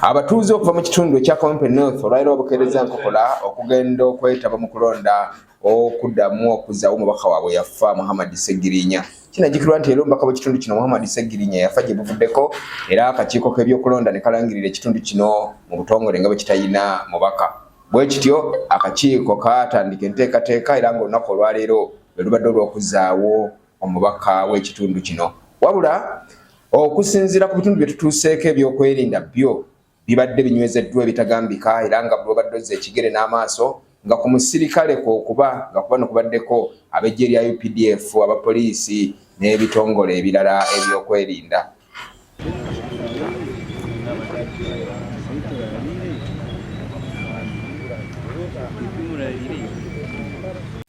Abatuuze okuva mu kitundu ekya Kawempe North olwaliro obukeereza nkokola okugenda okwetaba mu kulonda okuddamu okuzzaawo omubaka waabwe yafa Muhammad Ssegirinya. Kinajjukirwa nti era omubaka w'ekitundu kino Muhammad Ssegirinya yafa gye buvuddeko era akakiiko k'ebyokulonda ne kalangirira ekitundu kino mu butongole nga bwe kitayina mubaka. Bwe kityo akakiiko kaatandika enteekateeka era ng'olunaku olwaleero lwe lubadde olw'okuzzaawo omubaka w'ekitundu kino. Wabula okusinziira ku bitundu bye tutuuseeko ebyokwerinda byo bibadde binywezeddwa ebitagambika era nga bw'obadde ozza ekigere n'amaaso nga ku musirikale kw'okuba nga kuba nokubaddeko ab'eggye lya UPDF, abapoliisi n'ebitongole ebirala ebyokwerinda.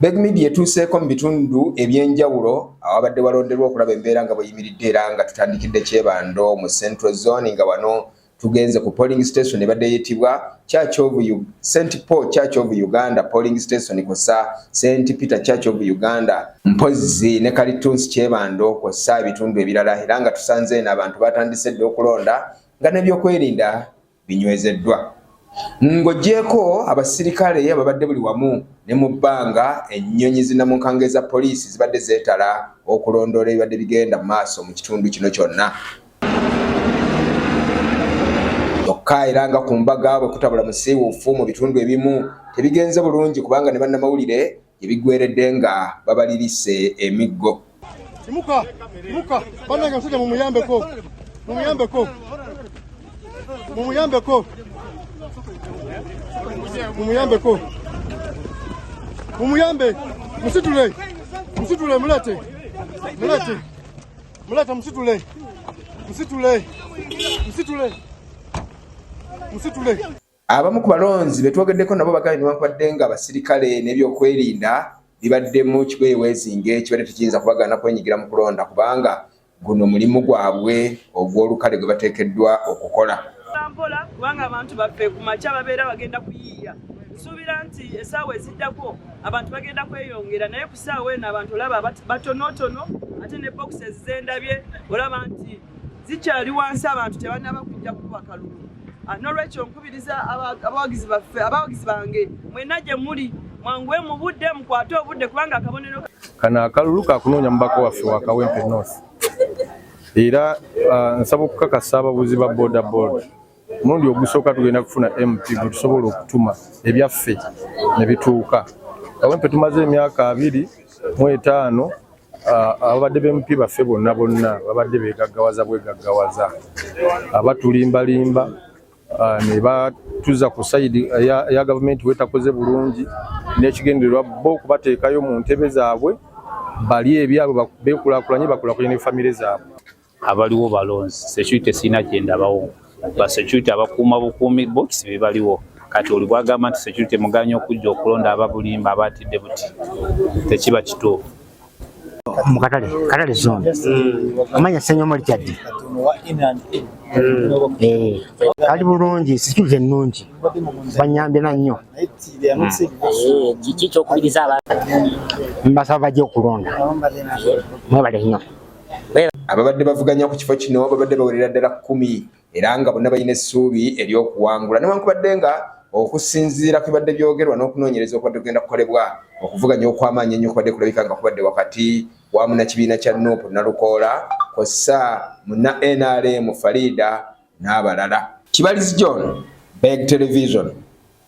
Beg Media etuuseeko mu bitundu ebyenjawulo awabadde walonderwa okulaba embeera nga bweyimiridde era nga tutandikidde Kyebando mu Central Zone nga wano tugenze ku polling station ebadde eyitibwa St. Paul Church of Uganda polling station kosa St. Peter Church of Uganda Mpozi ne Kalitunsi Kyebando kosa ebitundu ebirala era nga tusanze n'abantu batandise dde okulonda nga n'ebyokwerinda binywezeddwa. Ng'oggyeko abasirikale ababadde buli wamu ne mu bbanga ennyonyi zinnamunkanga eza poliisi zibadde zeetala okulondoola ebibadde bigenda mu maaso mu kitundu kino kyonna. Kyokka era nga ku mbaga bwe kutabula musiiwuufu mu bitundu ebimu tebigenze bulungi kubanga ne bannamawulire ebigweredde nga babalirise emiggo. Imuka bannange musajja mumuyambeko mumuyambe musitule mulete musitule. Abamu ku balonzi be twogeddeko nabo bagambye newankubadde nga abasirikale n'ebyokwerinda bibaddemu kibweweezinge ekibadde tekiyinza kubagaana kwenyigira mu kulonda kubanga guno mulimu gwabwe ogw'olukale gwe bateekeddwa okukola. Mpola kubanga abantu baffe ku makya babeera bagenda kuyiiya. Nsuubira nti essaawa eziddako abantu bagenda kweyongera naye ku ssaawa eno abantu olaba batonotono ate ne boxes zendabye olaba nti zikyali wansi abantu tebannaba kujja kuba kalulu. N'olwekyo nkubiriza abawagizi baffe abawagizi bange mwenna gye muli mwanguwe mu budde mukwate obudde kubanga akabonero kano akalulu kakunoonya mubaka waffe wa Kawempe North era nsaba okukakasa abavuzi ba boda mulundi ogusooka tugenda kufuna MP gwe tusobola okutuma ebyaffe ne bituuka. Kawempe tumaze emyaka 25 ababadde b'MP baffe bonna babadde beegaggawaza bwegaggawaza abatulimbalimba ne batuza ku sayidi ya gavumenti wetakoze bulungi n'ekigendererwa bo okubateekayo mu ntebe zaabwe bali ebyabwe beekulaakulanye bakulaakulanye ne famire zaabwe. Abaliwo balonzi security sina genda bawo ba security abakuuma bukuumi box be baliwo kati oli bwagamba nti security muganya okujja okulonda ababulimba abatidde buti tekiba kituufu. Katale zone amanya senyo mali kyaddi kali bulungi security nnungi banyambye na nnyo kiki kyokubiriza abantu mbasaba bajje okulonda mwebale nnyo. Ababadde bavuganya ku kifo kino babadde bawerera ddala 10 era nga bonna balina essuubi ery'okuwangula newankubadde nga okusinziira ku bibadde byogerwa n'okunoonyereza okubadde kugenda kukolebwa okuvuganya okw'amaanyi ennyo kubadde kulabika nga kubadde wakati wa munnakibiina kya Nuupu Nalukoola kw'ossa munna NRM Farida n'abalala. Kibalizi John, Beg Television.